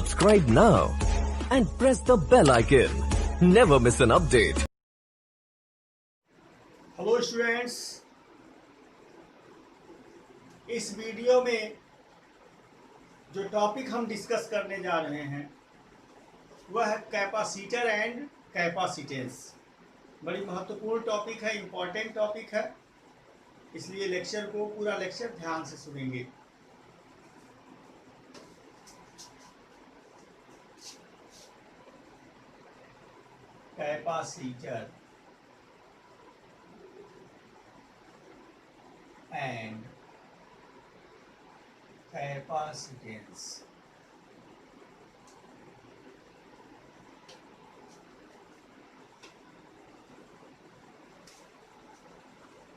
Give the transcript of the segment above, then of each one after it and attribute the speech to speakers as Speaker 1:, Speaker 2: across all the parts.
Speaker 1: Subscribe now and press the bell icon. Never miss an update.
Speaker 2: Hello students, इस video में जो topic हम discuss करने जा रहे हैं वह है कैपेसिटर एंड कैपेसिटेंस। बड़ी महत्वपूर्ण टॉपिक है, इम्पॉर्टेंट टॉपिक है, इसलिए लेक्चर को पूरा लेक्चर ध्यान से सुनेंगे। Capacitor and capacitance.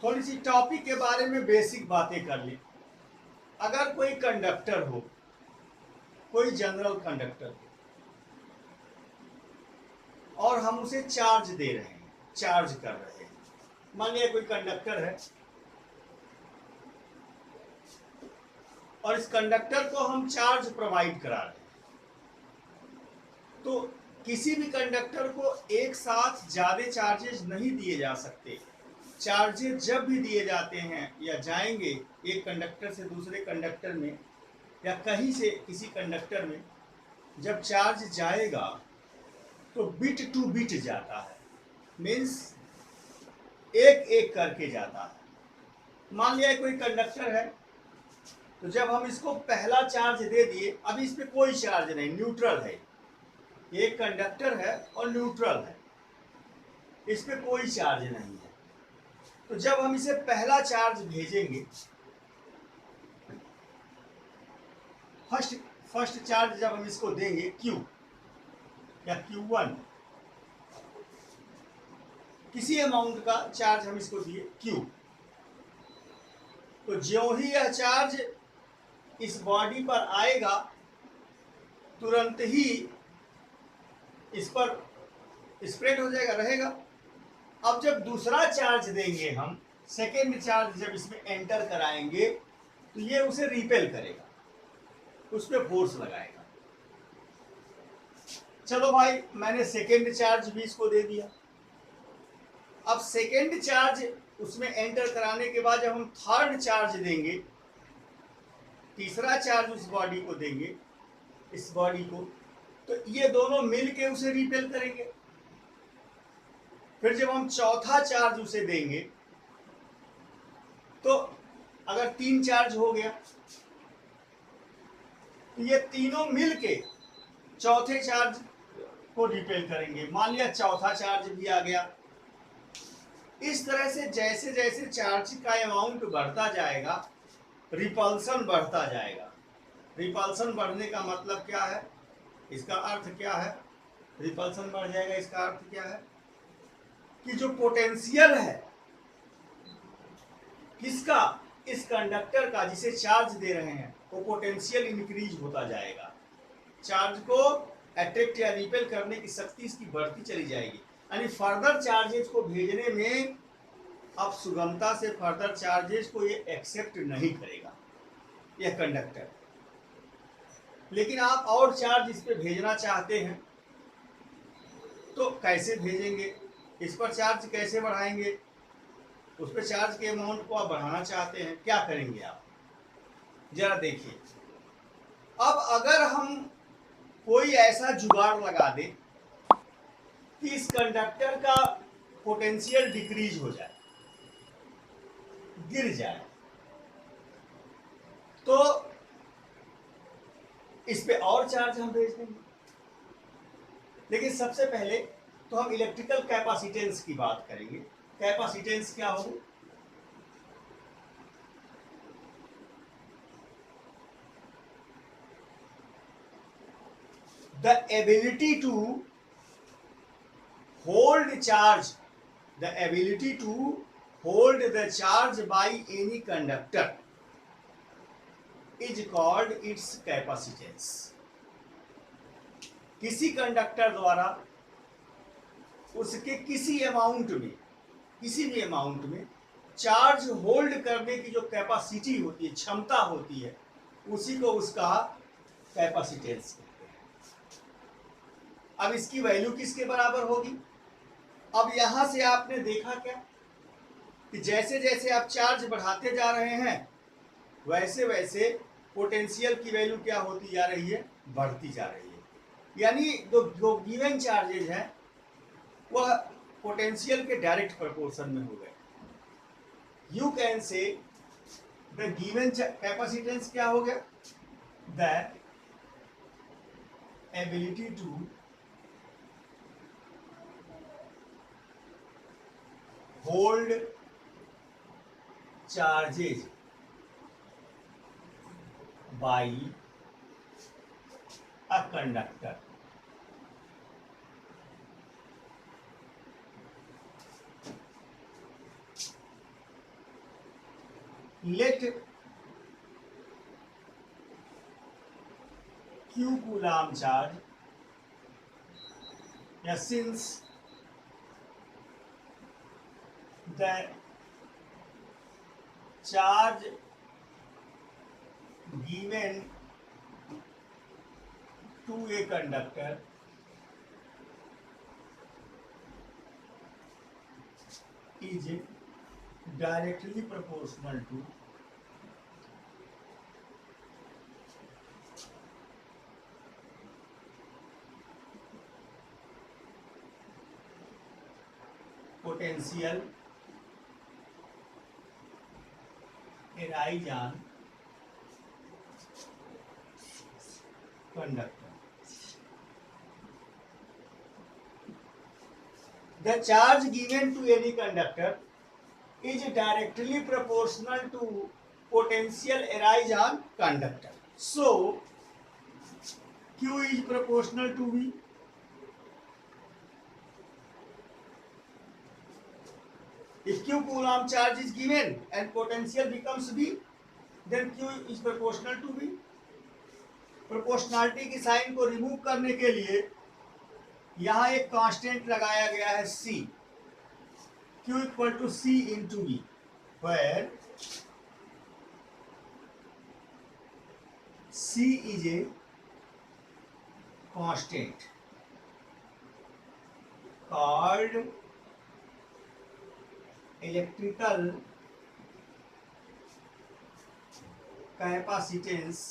Speaker 2: थोड़ी सी टॉपिक के बारे में बेसिक बातें कर लें। अगर कोई कंडक्टर हो, कोई जनरल कंडक्टर हो और हम उसे चार्ज दे रहे हैं, चार्ज कर रहे हैं। मान लिया कोई कंडक्टर है और इस कंडक्टर को हम चार्ज प्रोवाइड करा रहे हैं, तो किसी भी कंडक्टर को एक साथ ज्यादा चार्जेस नहीं दिए जा सकते। चार्जेस जब भी दिए जाते हैं या जाएंगे एक कंडक्टर से दूसरे कंडक्टर में या कहीं से किसी कंडक्टर में, जब चार्ज जाएगा तो बिट टू बिट जाता है, मीन्स एक एक करके जाता है। मान लिया कोई कंडक्टर है, तो जब हम इसको पहला चार्ज दे दिए, अभी इस पर कोई चार्ज नहीं, न्यूट्रल है, एक कंडक्टर है और न्यूट्रल है, इस पर कोई चार्ज नहीं है। तो जब हम इसे पहला चार्ज भेजेंगे, फर्स्ट चार्ज जब हम इसको देंगे Q या Q1, किसी अमाउंट का चार्ज हम इसको दिए Q, तो ज्यों ही यह चार्ज इस बॉडी पर आएगा तुरंत ही इस पर स्प्रेड हो जाएगा, रहेगा। अब जब दूसरा चार्ज देंगे हम, सेकेंड चार्ज जब इसमें एंटर कराएंगे, तो ये उसे रिपेल करेगा, उस पर फोर्स लगाएगा। चलो भाई, मैंने सेकेंड चार्ज भी इसको दे दिया। अब सेकेंड चार्ज उसमें एंटर कराने के बाद जब हम थर्ड चार्ज देंगे, तीसरा चार्ज उस बॉडी को देंगे, इस बॉडी को, तो ये दोनों मिलके उसे रिपेल करेंगे। फिर जब हम चौथा चार्ज उसे देंगे, तो अगर 3 चार्ज हो गया, तो ये तीनों मिलके चौथे चार्ज को रिपेल करेंगे। मान लिया चौथा चार्ज भी आ गया। इस तरह से जैसे जैसे चार्ज का अमाउंट बढ़ता जाएगा, रिपल्सन बढ़ता जाएगा। रिपल्सन बढ़ने का मतलब क्या है, इसका अर्थ क्या है? रिपल्सन बढ़ जाएगा, इसका अर्थ क्या है कि जो पोटेंशियल है किसका, इस कंडक्टर का जिसे चार्ज दे रहे हैं, वो पोटेंशियल इंक्रीज होता जाएगा। चार्ज को अट्रैक्ट या रिपेल करने की शक्ति इसकी बढ़ती चली जाएगी। यानी फर्दर चार्जेस को भेजने में अब सुगमता से फर्दर चार्जेस को ये एक्सेप्ट नहीं करेगा यह कंडक्टर। लेकिन आप और चार्ज इस पे भेजना चाहते हैं तो कैसे भेजेंगे, इस पर चार्ज कैसे बढ़ाएंगे? उस पर चार्ज के अमाउंट को आप बढ़ाना चाहते हैं, क्या करेंगे आप? जरा देखिए। अब अगर हम कोई ऐसा जुगाड़ लगा दे कि इस कंडक्टर का पोटेंशियल डिक्रीज हो जाए, गिर जाए, तो इस पे और चार्ज हम भेज देंगे। लेकिन सबसे पहले तो हम इलेक्ट्रिकल कैपेसिटेंस की बात करेंगे। कैपेसिटेंस क्या होगी? The ability to hold charge, the ability to hold the charge by any conductor is called its capacitance. किसी कंडक्टर द्वारा उसके किसी भी अमाउंट में चार्ज होल्ड करने की जो कैपेसिटी होती है, क्षमता होती है, उसी को उसका कैपेसिटेंस कहते हैं। अब इसकी वैल्यू किसके बराबर होगी? अब यहां से आपने देखा क्या कि जैसे जैसे आप चार्ज बढ़ाते जा रहे हैं वैसे वैसे पोटेंशियल की वैल्यू क्या होती जा रही है? बढ़ती जा रही है। यानी जो गिवन चार्जेज हैं वह पोटेंशियल के डायरेक्ट प्रोपोर्शन में हो गए। You can say the given capacitance क्या हो गया? The ability to hold charges by a conductor. Let q coulomb charge, since the charge given to a conductor is directly proportional to potential arise on conductor. The charge given to any conductor is directly proportional to potential arise on conductor. So, Q is proportional to V. If Q Coulomb charge is given and potential becomes V, then Q is proportional to V. Proportionality की sign को remove करने के लिए यहां एक constant लगाया गया है C. Q equal to C into V, where C is a constant called electrical capacitance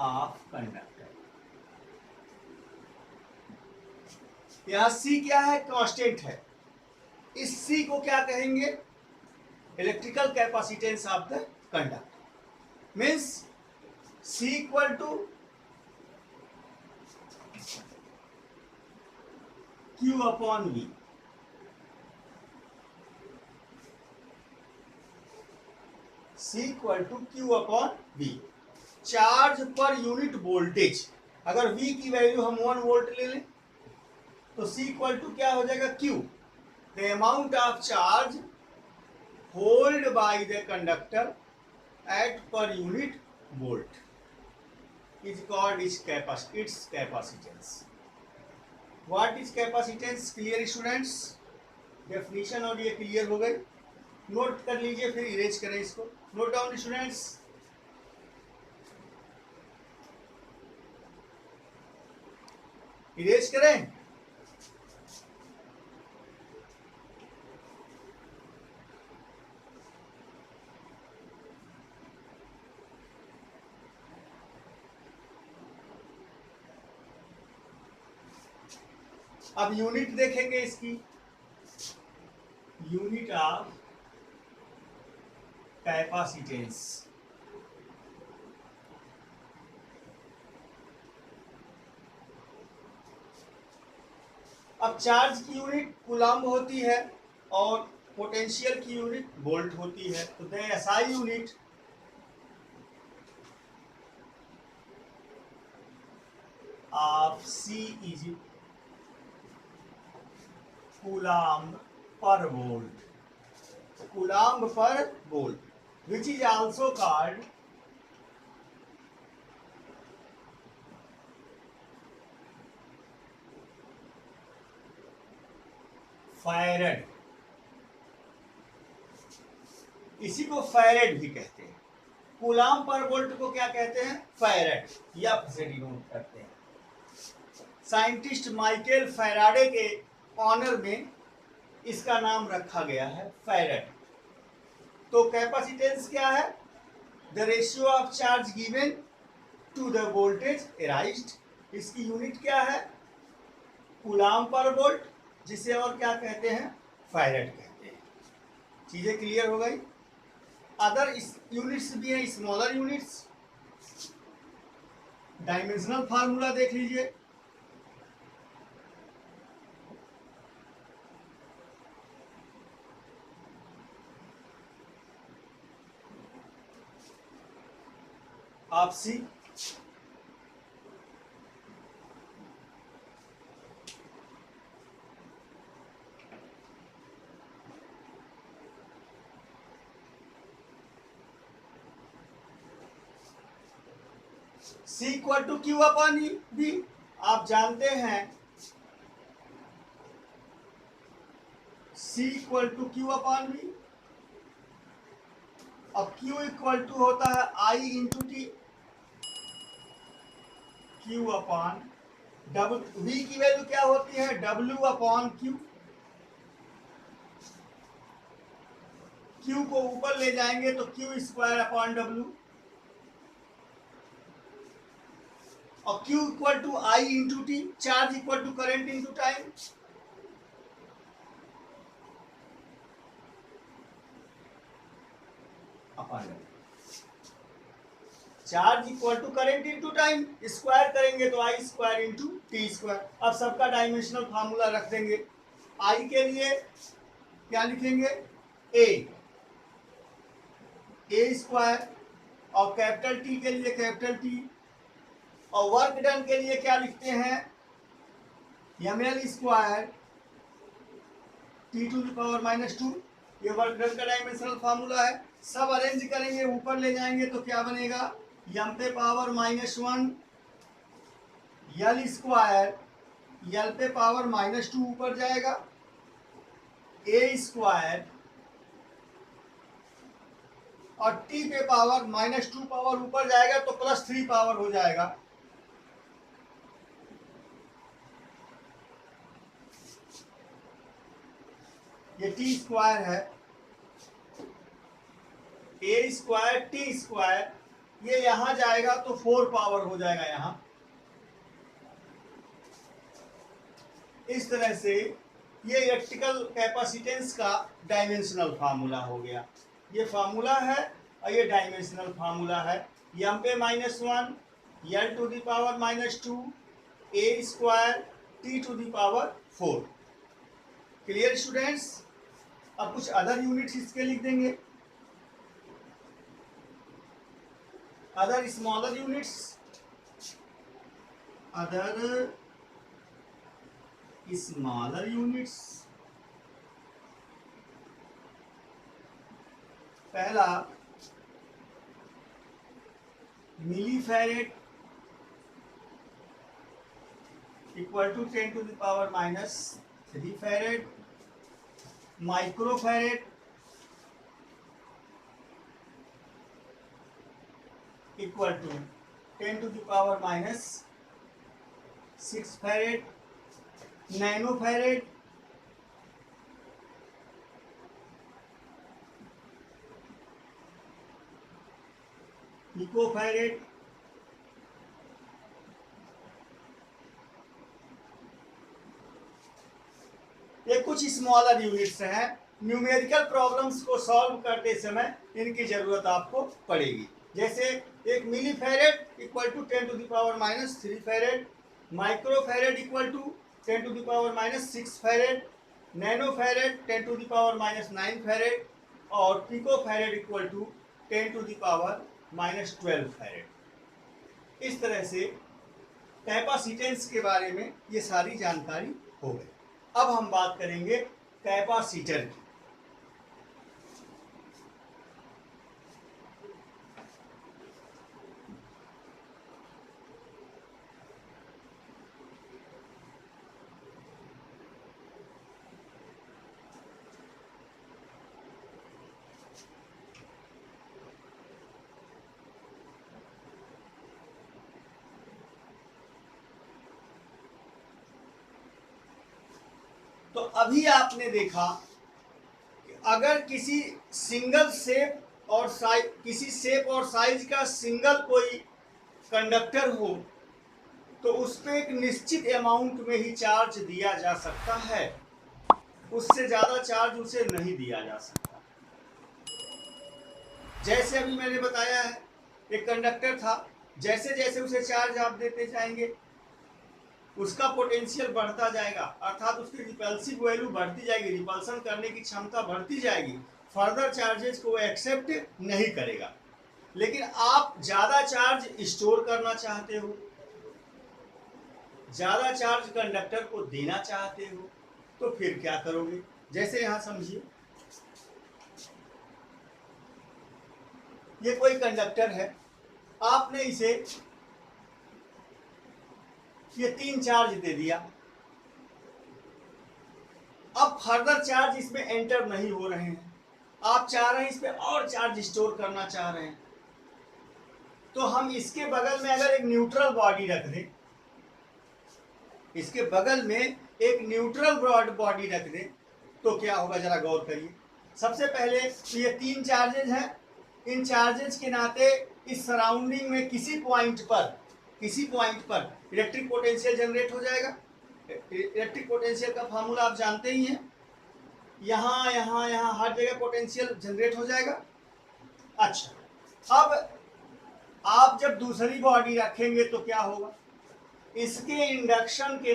Speaker 2: of conductor. यहां C क्या है? कांस्टेंट है. इस C को क्या कहेंगे? Electrical capacitance of the conductor. Means C equal to Q upon V. C equal to Q upon V. Charge पर unit voltage, अगर V की वैल्यू हम 1 वोल्ट ले लें तो C इक्वल टू क्या हो जाएगा? Q, the amount of charge hold by the conductor at per unit volt is called its capacitance. What is capacitance? Clear students? Definition और ये क्लियर हो गई. नोट कर लीजिए, फिर इरेज करें इसको. Note down students. इरेज करें. अब यूनिट देखेंगे इसकी. Unit of capacitance. अब चार्ज की यूनिट कूलम्ब होती है और पोटेंशियल की यूनिट वोल्ट होती है. तो the SI unit of C is coulomb per volt. Coulomb per volt, which is also called farad. इसी को फैरेड भी कहते हैं. कूलाम पर वोल्ट को क्या कहते हैं? फैरेड, या से डिनोट करते हैं। साइंटिस्ट माइकल फैराडे के ऑनर में इसका नाम रखा गया है फैरेड। तो कैपेसिटेंस क्या है? The ratio of charge given to the voltage arised. इसकी यूनिट क्या है? कूलाम पर वोल्ट, जिसे और क्या कहते हैं? फैरेड कहते हैं। चीजें क्लियर हो गई? अदर यूनिट्स भी हैं, स्मॉलर यूनिट्स। डायमेंशनल फार्मूला देख लीजिए। आप C equal to Q upon B. आप जानते हैं C equal to Q upon B. अब Q इक्वल टू होता है I into T, Q upon W. V की वैल्यू क्या होती है? W upon Q। Q को ऊपर ले जाएंगे तो Q स्क्वायर अपॉन W, और Q equal to I into T. Charge equal to current into time. Charge equal to current into time, square करेंगे तो I square into T square. अब सबका डायमेंशनल फार्मूला रख देंगे। आई के लिए क्या लिखेंगे? ए स्क्वायर, और कैपिटल टी के लिए कैपिटल टी, और वर्क डन के लिए क्या लिखते हैं? ml square T to the power minus 2। ये वर्क डन का डायमेंशनल फार्मूला है। सब अरेंज करेंगे, ऊपर ले जाएंगे तो क्या बनेगा? m पे पावर -1 यल स्क्वायर, यल पे पावर -2 ऊपर जाएगा, ए स्क्वायर, और टी पे पावर -2 पावर ऊपर जाएगा तो +3 पावर हो जाएगा। ये टी स्क्वायर है, ए स्क्वायर टी स्क्वायर, ये यहां जाएगा तो 4 पावर हो जाएगा यहां। इस तरह से ये इलेक्ट्रिकल कैपेसिटेंस का डायमेंशनल फार्मूला हो गया। ये फार्मूला है और ये डायमेंशनल फार्मूला है। m पे -1 L to the power -2 A square T to the power 4। Clear students? अब कुछ अदर यूनिट्स इसके लिख देंगे, other smaller units. Other smaller units, पहला milli farad equal to 10 to the power -3 farad. Micro farad equal to 10 to the power -6 farad. Nano farad pico farad ये कुछ smaller units हैं। Numerical problems को solve करते समय इनकी जरूरत आपको पड़ेगी। जैसे एक milli farad equal to 10 to the power -3 farad, micro farad equal to 10 to the power -6 farad, nano farad 10 to the power -9 farad, और pico farad equal to 10 to the power -12 farad. इस तरह से कैपेसिटेंस के बारे में ये सारी जानकारी हो गई। अब हम बात करेंगे कैपेसिटर की। अभी आपने देखा कि अगर किसी सिंगल शेप और साइज, किसी शेप और साइज का सिंगल कोई कंडक्टर हो तो उस पर एक निश्चित अमाउंट में ही चार्ज दिया जा सकता है, उससे ज्यादा चार्ज उसे नहीं दिया जा सकता। जैसे अभी मैंने बताया है, एक कंडक्टर था, जैसे जैसे उसे चार्ज आप देते जाएंगे उसका पोटेंशियल बढ़ता जाएगा, अर्थात उसकी रिपल्सिव वैल्यू बढ़ती जाएगी, रिपल्सन करने की क्षमता बढ़ती जाएगी, फर्दर चार्जेस को एक्सेप्ट नहीं करेगा। लेकिन आप ज्यादा चार्ज स्टोर करना चाहते हो, ज्यादा चार्ज कंडक्टर को देना चाहते हो, तो फिर क्या करोगे? जैसे यहां समझिए, ये कोई कंडक्टर है, आपने इसे ये 3 चार्ज दे दिया, अब फर्दर चार्ज इसमें एंटर नहीं हो रहे हैं, आप चाह रहे हैं इस पे और चार्ज स्टोर करना चाह रहे हैं, तो हम इसके बगल में अगर एक न्यूट्रल बॉडी रख दें, इसके बगल में एक न्यूट्रल बॉडी रख दें, तो क्या होगा जरा गौर करिए। सबसे पहले तो ये 3 चार्जेज हैं, इन चार्जेज के नाते इस सराउंडिंग में किसी पॉइंट पर इलेक्ट्रिक पोटेंशियल जनरेट हो जाएगा। इलेक्ट्रिक पोटेंशियल का फार्मूला आप जानते ही हैं, यहाँ यहाँ यहाँ हर जगह पोटेंशियल जनरेट हो जाएगा। अच्छा, अब आप जब दूसरी बॉडी रखेंगे तो क्या होगा? इसके इंडक्शन के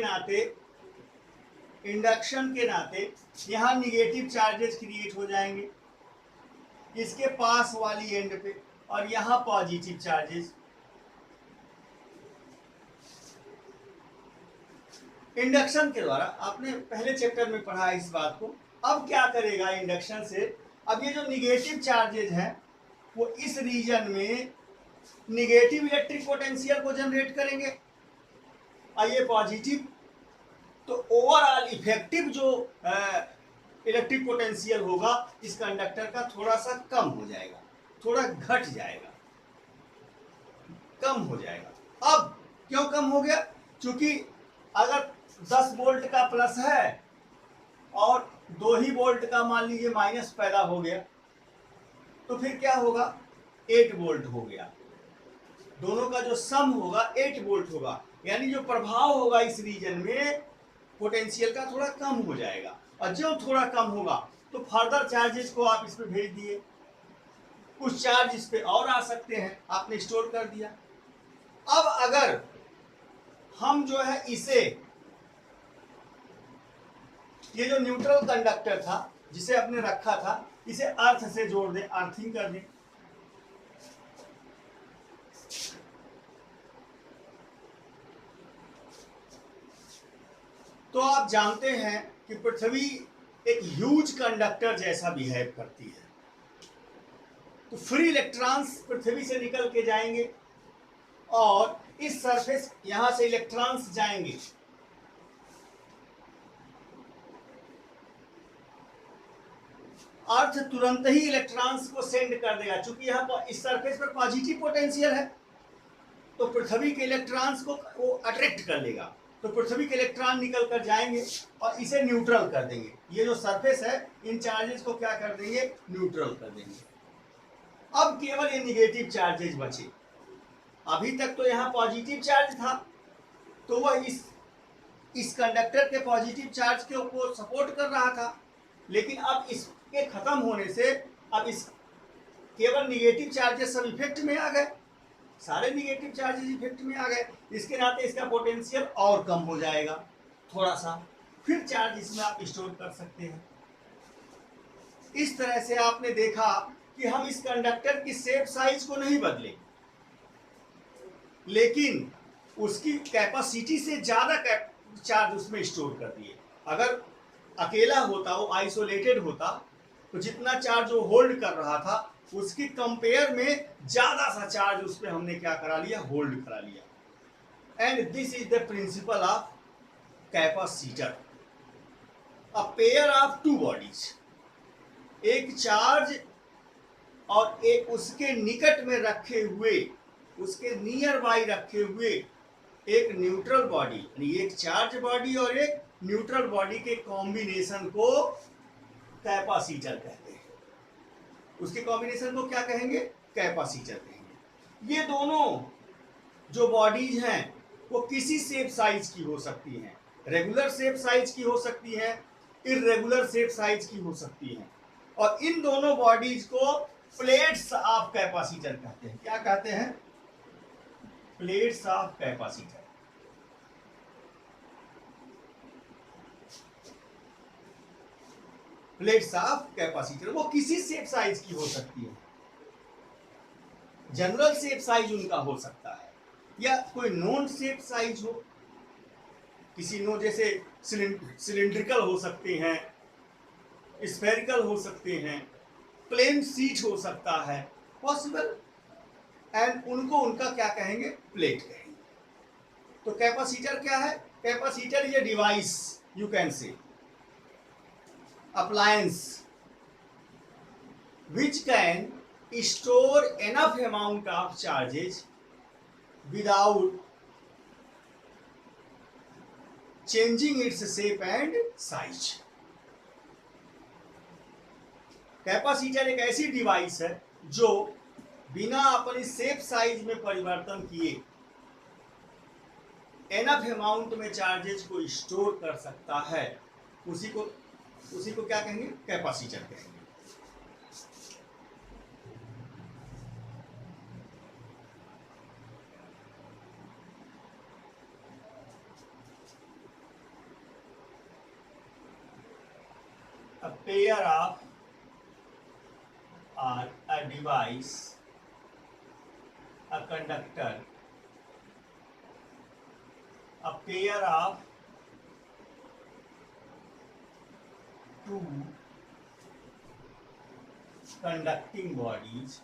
Speaker 2: नाते यहाँ निगेटिव चार्जेस क्रिएट हो जाएंगे इसके पास वाली एंड पे, और यहाँ पॉजिटिव चार्जेस। इंडक्शन के द्वारा आपने पहले चैप्टर में पढ़ा है इस बात को। अब क्या करेगा इंडक्शन से? अब ये जो निगेटिव चार्जेज हैं वो इस रीजन में निगेटिव इलेक्ट्रिक पोटेंशियल को जनरेट करेंगे, और ये पॉजिटिव, तो ओवरऑल इफेक्टिव जो इलेक्ट्रिक पोटेंशियल होगा इस कंडक्टर का थोड़ा सा कम हो जाएगा, थोड़ा घट जाएगा, कम हो जाएगा। अब क्यों कम हो गया? क्योंकि अगर 10 वोल्ट का प्लस है और 2 ही वोल्ट का मान लीजिए माइनस पैदा हो गया, तो फिर क्या होगा? 8 वोल्ट हो गया, दोनों का जो सम होगा 8 वोल्ट होगा, यानी जो प्रभाव होगा इस रीजन में पोटेंशियल का थोड़ा कम हो जाएगा। और जब थोड़ा कम होगा तो फर्दर चार्जेस को आप इस पे भेज दिए, कुछ चार्ज इस पे और आ सकते हैं, आपने स्टोर कर दिया। अब अगर हम जो है इसे, ये जो न्यूट्रल कंडक्टर था जिसे आपने रखा था, इसे अर्थ से जोड़ दें, अर्थिंग कर दें, तो आप जानते हैं कि पृथ्वी एक ह्यूज कंडक्टर जैसा बिहेव करती है, तो फ्री इलेक्ट्रॉन्स पृथ्वी से निकल के जाएंगे और इस सरफेस, यहां से इलेक्ट्रॉन्स जाएंगे, अर्थ तुरंत ही इलेक्ट्रॉन्स को सेंड कर देगा। चूंकि यहाँ पर इस सरफेस पर पॉजिटिव पोटेंशियल है तो पृथ्वी के इलेक्ट्रॉन्स को वो अट्रैक्ट कर लेगा, तो पृथ्वी के इलेक्ट्रॉन निकल कर जाएंगे और इसे न्यूट्रल कर देंगे। ये जो सरफेस है इन चार्जेस को क्या कर देंगे? न्यूट्रल कर देंगे। अब केवल ये निगेटिव चार्जेस बचे। अभी तक तो यहाँ पॉजिटिव चार्ज था, तो वह इस कंडक्टर के पॉजिटिव चार्ज को सपोर्ट कर रहा था, लेकिन अब इसके खत्म होने से अब इस केवल निगेटिव चार्जेस सब इफेक्ट में आ गए, सारे निगेटिव चार्जेस इफेक्ट में आ गए, इसके नाते इसका पोटेंशियल और कम हो जाएगा थोड़ा सा, फिर चार्ज इसमें आप स्टोर कर सकते हैं। इस तरह से आपने देखा कि हम इस कंडक्टर की शेप साइज को नहीं बदले, लेकिन उसकी कैपेसिटी से ज्यादा चार्ज उसमें स्टोर कर दिए। अगर अकेला होता, वो आइसोलेटेड होता, तो जितना चार्ज वो होल्ड कर रहा था उसकी कंपेयर में ज्यादा सा चार्ज उस पर हमने क्या करा लिया? होल्ड करा लिया। And this is the principle of capacitor. A pair of two bodies, एक चार्ज और एक उसके निकट में रखे हुए, उसके नियर बाई रखे हुए एक न्यूट्रल बॉडी, यानी एक चार्ज बॉडी और एक न्यूट्रल बॉडी के कॉम्बिनेशन को कैपेसिटर कहते हैं। उसके कॉम्बिनेशन को क्या कहेंगे? कैपेसिटर कहेंगे। ये दोनों जो बॉडीज हैं वो किसी शेप साइज की हो सकती हैं, रेगुलर शेप साइज की हो सकती हैं, इर्रेगुलर शेप साइज की हो सकती हैं, और इन दोनों बॉडीज को प्लेट्स ऑफ कैपेसिटर कहते हैं। क्या कहते हैं? Plates of capacitor. Plates of capacitor वो किसी शेप साइज की हो सकती है, जनरल शेप साइज उनका हो सकता है, या कोई नॉन शेप साइज हो, किसी नो जैसे सिलिंड्रिकल हो सकते हैं, स्फेरिकल हो सकते हैं, प्लेन सीट हो सकता है, पॉसिबल, एंड उनको उनका क्या कहेंगे? प्लेट कहेंगे। तो कैपेसिटर क्या है? कैपेसिटर ये डिवाइस, यू कैन से appliance which can store enough amount of charges without changing its shape and size. Capacitor एक ऐसी डिवाइस है जो बिना अपनी शेप साइज में परिवर्तन किए एनफ अमाउंट में चार्जेस को स्टोर कर सकता है। उसी को क्या कहेंगे? कैपेसिटर कहेंगे। A pair of or a device, a conductor, a pair of two conducting bodies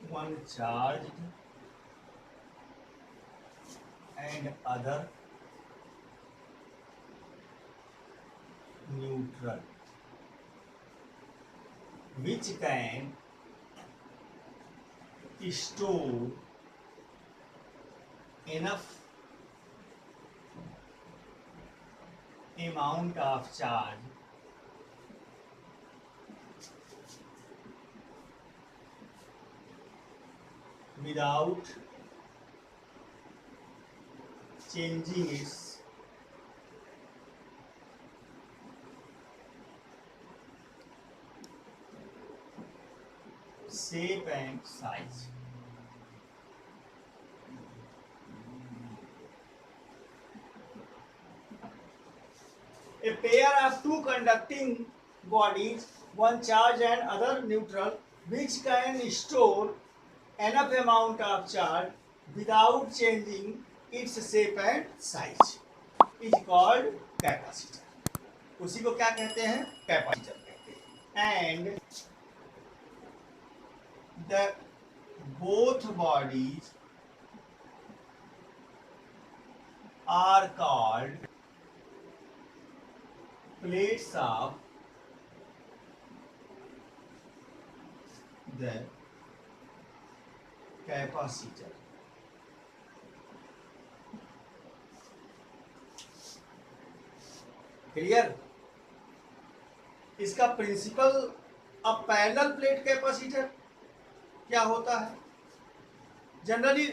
Speaker 2: one charged and other neutral, which can store enough amount of charge without changing its shape and size. A pair of two conducting bodies, one charged and other neutral, which can store enough amount of charge without changing its shape and size is called capacitor. उसी को क्या कहते हैं? Capacitor कहते हैं। And the both bodies are called plates of the capacitor. Clear? इसका principal अब parallel plate capacitor क्या होता है? जनरली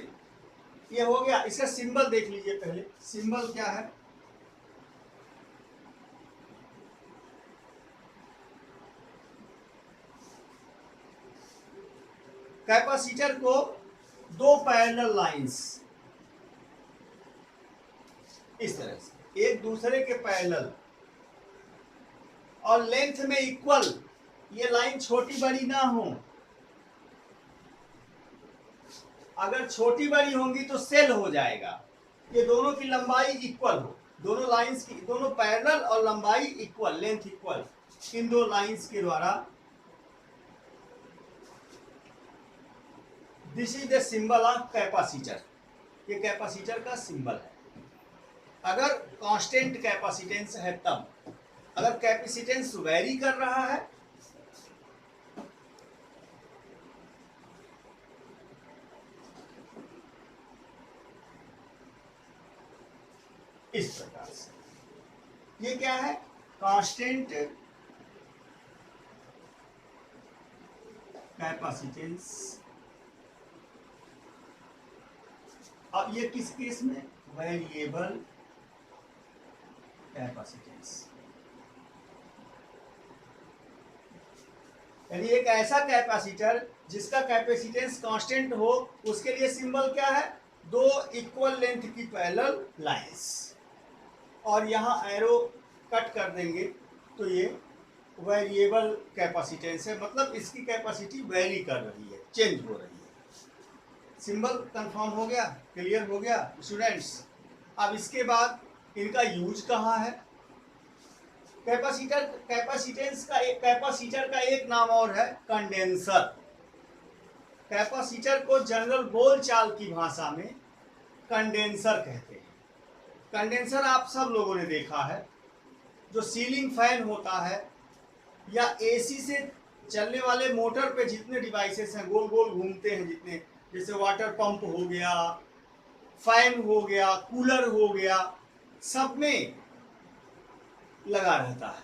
Speaker 2: ये हो गया। इसका सिंबल देख लीजिए पहले। सिंबल क्या है? कैपेसिटर को दो पैरेलल लाइंस इस तरह से एक दूसरे के पैरेलल और लेंथ में इक्वल, ये लाइन छोटी बड़ी ना हो। अगर छोटी बड़ी होंगी तो सेल हो जाएगा। ये दोनों की लंबाई इक्वल हो, दोनों लाइंस की, दोनों पैरेलल और लंबाई इक्वल, लेंथ इक्वल, इन दो लाइंस के द्वारा this is the symbol of capacitor. ये कैपेसिटर का सिंबल है। अगर कांस्टेंट कैपेसिटेंस है तब, अगर कैपेसिटेंस वेरी कर रहा है ये क्या है? Constant capacitance. अब ये किस केस में? Variable capacitance. यानी एक ऐसा कैपेसिटर जिसका कैपेसिटेंस कांस्टेंट हो, उसके लिए सिंबल क्या है? दो इक्वल लेंथ की पैरेलल लाइंस, और यहाँ एरो कट कर देंगे तो ये वेरिएबल कैपेसिटेंस है, मतलब इसकी कैपेसिटी वेरी कर रही है, चेंज हो रही है। सिंबल कंफर्म हो गया? क्लियर हो गया स्टूडेंट्स? अब इसके बाद इनका यूज कहाँ है? कैपेसिटर का एक नाम और है कंडेंसर। कैपेसिटर को जनरल बोलचाल की भाषा में कंडेंसर कहते हैं। कंडेंसर आप सब लोगों ने देखा है, जो सीलिंग फैन होता है या एसी से चलने वाले मोटर पे जितने डिवाइसेस हैं, गोल गोल घूमते हैं जितने, जैसे वाटर पंप हो गया, फैन हो गया, कूलर हो गया, सब में लगा रहता है।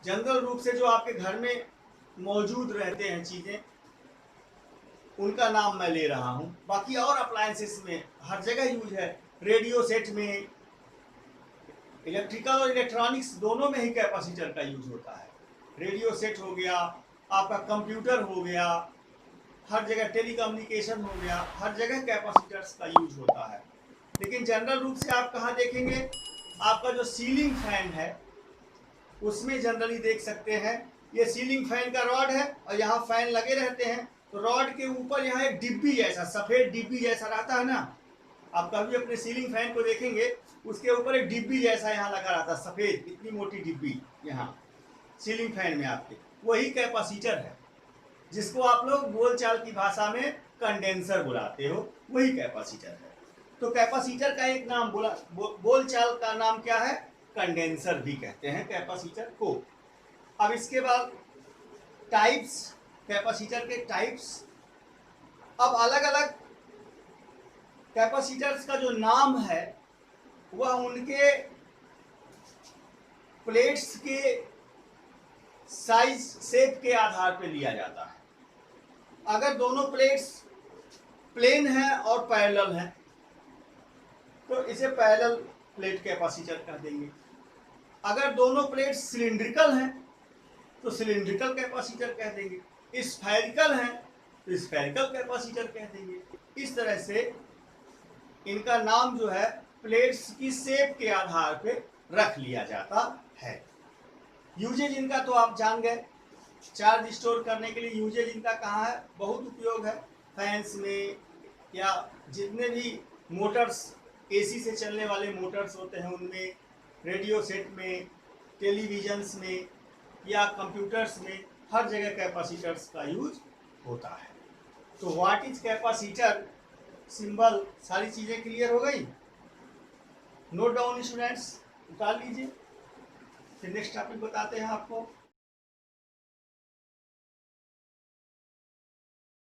Speaker 2: जनरल रूप से जो आपके घर में मौजूद रहते हैं चीजें, उनका नाम मैं ले रहा हूं। बाकी और अप्लायंसेस में हर जगह यूज है। रेडियो सेट में, इलेक्ट्रिकल और इलेक्ट्रॉनिक्स दोनों में ही कैपेसिटर का यूज होता है। रेडियो सेट हो गया, आपका कंप्यूटर हो गया, हर जगह टेलीकम्युनिकेशन हो गया, हर जगह कैपेसिटर्स का यूज होता है। लेकिन जनरल रूप से आप कहाँ देखेंगे? आपका जो सीलिंग फैन है उसमें जनरली देख सकते हैं, ये सीलिंग फैन का रॉड है और यहाँ फैन लगे रहते हैं, तो रॉड के ऊपर यहाँ एक डिब्बी जैसा, सफेद डिब्बी जैसा रहता है ना। आप कभी अपने सीलिंग फैन को देखेंगे, उसके ऊपर एक डिब्बी जैसा यहाँ लगा रहता है, सफेद इतनी मोटी डिब्बी यहाँ सीलिंग फैन में आपके, वही कैपेसिटर है, जिसको आप लोग बोलचाल की भाषा में कंडेंसर बुलाते हो, वही कैपेसिटर है। तो कैपेसिटर का एक नाम बोलचाल का नाम क्या है? कंडेंसर भी कहते हैं कैपेसिटर को। अब इसके बाद टाइप्स, कैपेसिटर के टाइप्स। अब अलग अलग कैपेसिटर्स का जो नाम है वह उनके प्लेट्स के साइज, शेप के आधार पर लिया जाता है। अगर दोनों प्लेट्स प्लेन हैं और पैरेलल हैं तो इसे पैरेलल प्लेट कैपेसिटर कह देंगे। अगर दोनों प्लेट सिलिंड्रिकल हैं तो सिलिंड्रिकल कैपेसिटर कह देंगे। स्फेरिकल हैं तो स्फेरिकल कैपेसिटर कह देंगे। इस तरह से इनका नाम जो है प्लेट्स की शेप के आधार पे रख लिया जाता है। यूजेज इनका तो आप जान गए, चार्ज स्टोर करने के लिए यूजेज इनका कहाँ है? बहुत उपयोग है फैंस में, या जितने भी मोटर्स, एसी से चलने वाले मोटर्स होते हैं उनमें, रेडियो सेट में, टेलीविजन्स में या कंप्यूटर्स में, हर जगह कैपेसिटर्स का यूज होता है। तो व्हाट इज कैपेसिटर, सिंबल, सारी चीजें क्लियर हो गई? नोट डाउन स्टूडेंट्स, उतार लीजिए, फिर नेक्स्ट टॉपिक बताते हैं आपको।